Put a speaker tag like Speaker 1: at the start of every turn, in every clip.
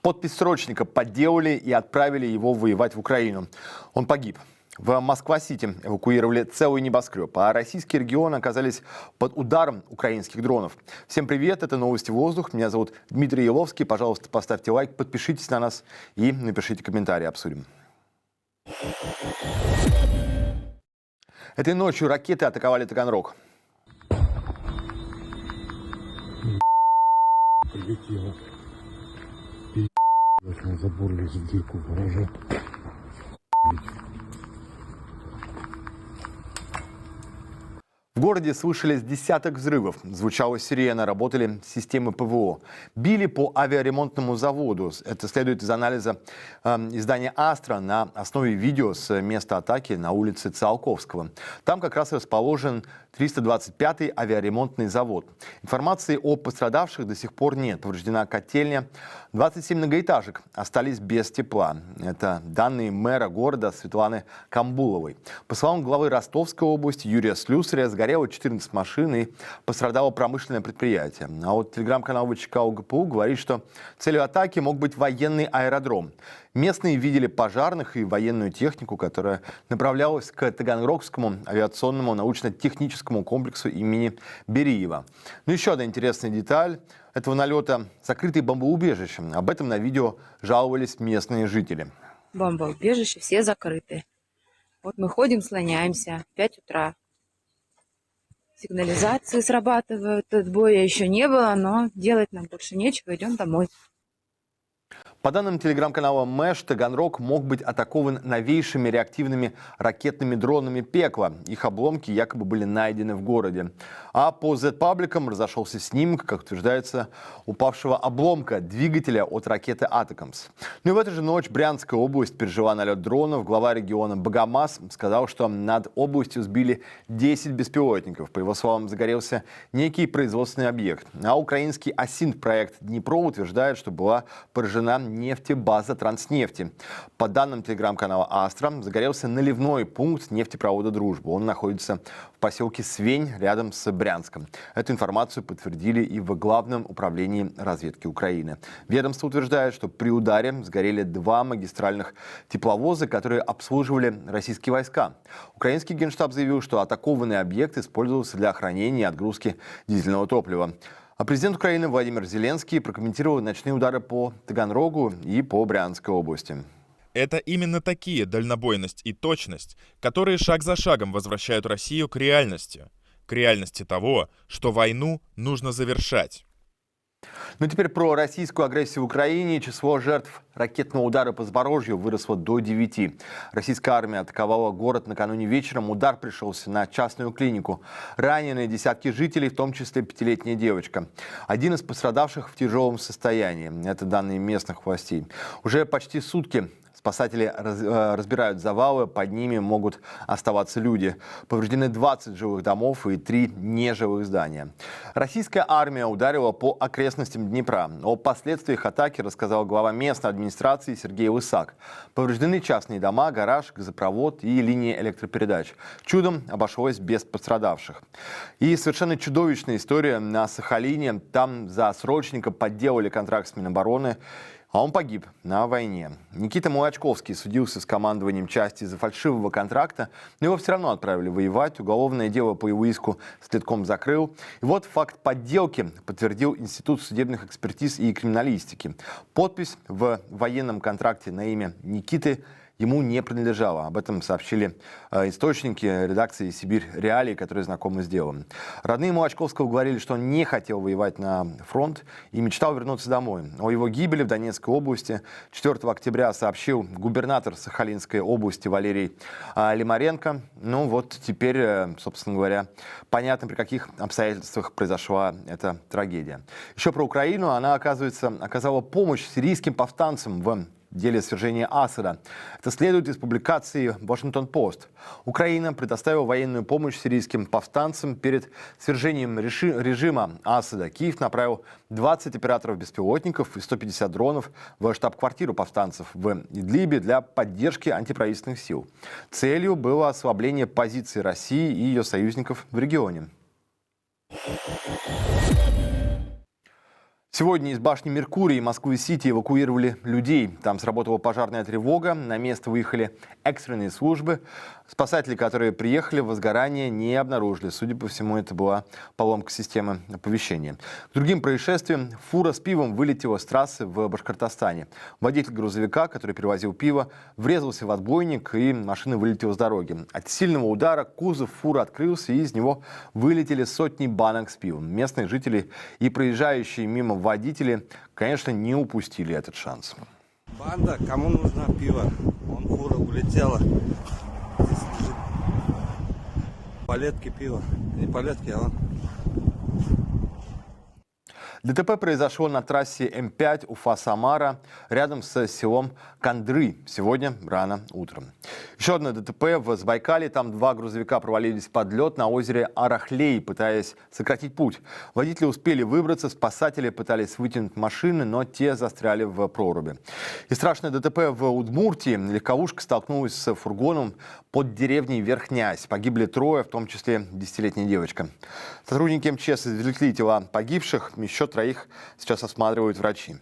Speaker 1: Подпись срочника подделали и отправили его воевать в Украину. Он погиб. В Москва-Сити эвакуировали целый небоскреб, а российские регионы оказались под ударом украинских дронов. Всем привет, это «Новости воздух». Меня зовут Дмитрий Еловский. Пожалуйста, поставьте лайк, подпишитесь на нас и напишите комментарий, обсудим. Этой ночью ракеты атаковали Таганрог.
Speaker 2: Прилетело. На забор лез в дырку гаража.
Speaker 1: В городе слышались десяток взрывов. Звучала сирена, работали системы ПВО. Били по авиаремонтному заводу. Это следует из анализа издания «Астра» на основе видео с места атаки на улице Циолковского. Там как раз расположен 325-й авиаремонтный завод. Информации о пострадавших до сих пор нет. Повреждена котельня. 27 многоэтажек остались без тепла. Это данные мэра города Светланы Камбуловой. По словам главы Ростовской области Юрия Слюсаря, сгорело 14 машин и пострадало промышленное предприятие. А вот телеграм-канал ВЧК ОГПУ говорит, что целью атаки мог быть военный аэродром. Местные видели пожарных и военную технику, которая направлялась к Таганрогскому авиационному научно-техническому комплексу имени Бериева. Но еще одна интересная деталь этого налета – закрытые бомбоубежища. Об этом на видео жаловались местные жители.
Speaker 3: Бомбоубежища все закрыты. Вот мы ходим, слоняемся в 5 утра. Сигнализации срабатывают, отбоя еще не было, но делать нам больше нечего, идем домой.
Speaker 1: По данным телеграм-канала Мэш, Таганрог мог быть атакован новейшими реактивными ракетными дронами «Пекло». Их обломки якобы были найдены в городе. А по Z-пабликам разошелся снимок, как утверждается, упавшего обломка двигателя от ракеты «Атакамс». Ну и в эту же ночь Брянская область пережила налет дронов. Глава региона Богомаз сказал, что над областью сбили 10 беспилотников. По его словам, загорелся некий производственный объект. А украинский Асинт-проект «Днепро» утверждает, что была поражена нефтебаза Транснефти. По данным телеграм-канала «Астра», загорелся наливной пункт нефтепровода «Дружба». Он находится в поселке Свень, рядом с Брянском. Эту информацию подтвердили и в Главном управлении разведки Украины. Ведомство утверждает, что при ударе сгорели 2 магистральных тепловоза, которые обслуживали российские войска. Украинский генштаб заявил, что атакованный объект использовался для хранения и отгрузки дизельного топлива. А президент Украины Владимир Зеленский прокомментировал ночные удары по Таганрогу и по Брянской области.
Speaker 4: Это именно такие дальнобойность и точность, которые шаг за шагом возвращают Россию к реальности того, что войну нужно завершать.
Speaker 1: Ну теперь про российскую агрессию в Украине. Число жертв ракетного удара по Запорожью выросло до 9. Российская армия атаковала город накануне вечером. Удар пришелся на частную клинику. Ранены десятки жителей, в том числе 5-летняя девочка. Один из пострадавших в тяжелом состоянии. Это данные местных властей. Уже почти сутки спасатели разбирают завалы, под ними могут оставаться люди. Повреждены 20 жилых домов и 3 нежилых здания. Российская армия ударила по окрестностям Днепра. О последствиях атаки рассказал глава местной администрации Сергей Лысак. Повреждены частные дома, гараж, газопровод и линии электропередач. Чудом обошлось без пострадавших. И совершенно чудовищная история на Сахалине. Там за срочника подделали контракт с Минобороны. А он погиб на войне. Никита Молочковский судился с командованием части из-за фальшивого контракта, но его все равно отправили воевать. Уголовное дело по его иску следком закрыл. И вот факт подделки подтвердил Институт судебных экспертиз и криминалистики. Подпись в военном контракте на имя Никиты ему не принадлежало. Об этом сообщили источники редакции «Сибирь Реалии», которые знакомы с делом. Родные Молочковского говорили, что он не хотел воевать на фронт и мечтал вернуться домой. О его гибели в Донецкой области 4 октября сообщил губернатор Сахалинской области Валерий Лимаренко. Ну вот теперь, собственно говоря, понятно, при каких обстоятельствах произошла эта трагедия. Еще про Украину. Она, оказывается, оказала помощь сирийским повстанцам в деле свержения Асада. Это следует из публикации Washington Post. Украина предоставила военную помощь сирийским повстанцам перед свержением режима Асада. Киев направил 20 операторов беспилотников и 150 дронов в штаб-квартиру повстанцев в Идлибе для поддержки антиправительственных сил. Целью было ослабление позиций России и ее союзников в регионе. Сегодня из башни Меркурий и Москвы-Сити эвакуировали людей. Там сработала пожарная тревога, на место выехали экстренные службы. Спасатели, которые приехали, возгорание не обнаружили. Судя по всему, это была поломка системы оповещения. К другим происшествиям фура с пивом вылетела с трассы в Башкортостане. Водитель грузовика, который перевозил пиво, врезался в отбойник, и машина вылетела с дороги. От сильного удара кузов фуры открылся, и из него вылетели сотни банок с пивом. Местные жители и проезжающие мимо водители, конечно, не упустили этот шанс.
Speaker 5: Банда, кому нужно пиво? Вон фура улетела. Здесь лежит палетки пива. Не палетки, а вон.
Speaker 1: ДТП произошло на трассе М5 Уфа-Самара рядом с селом Кандры сегодня рано утром. Еще одно ДТП в Забайкалье. Там два грузовика провалились под лед на озере Арахлей, пытаясь сократить путь. Водители успели выбраться, спасатели пытались вытянуть машины, но те застряли в проруби. И страшное ДТП в Удмуртии. Легковушка столкнулась с фургоном под деревней Верхнясь. Погибли трое, в том числе 10-летняя девочка. Сотрудники МЧС извлекли тела погибших, еще троих сейчас осматривают врачи.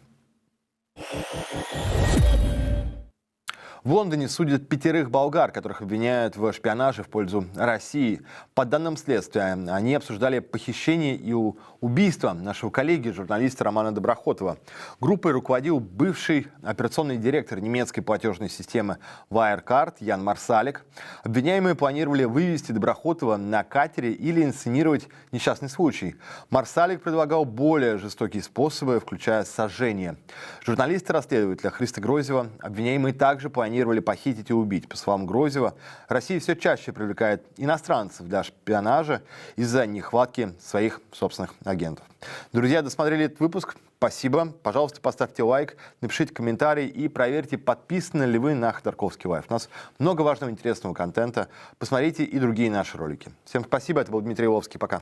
Speaker 1: В Лондоне судят 5 болгар, которых обвиняют в шпионаже в пользу России. По данным следствия, они обсуждали похищение и убийство нашего коллеги, журналиста Романа Доброхотова. Группой руководил бывший операционный директор немецкой платежной системы Wirecard Ян Марсалик. Обвиняемые планировали вывести Доброхотова на катере или инсценировать несчастный случай. Марсалик предлагал более жестокие способы, включая сожжение. Журналисты расследователя Христа Грозева обвиняемые также планировали похитить и убить. По словам Грозева, Россия все чаще привлекает иностранцев для шпионажа из-за нехватки своих собственных агентов. Друзья, досмотрели этот выпуск. Спасибо. Пожалуйста, поставьте лайк, напишите комментарий и проверьте, подписаны ли вы на Ходорковский Лайв. У нас много важного интересного контента. Посмотрите и другие наши ролики. Всем спасибо. Это был Дмитрий Ловский. Пока.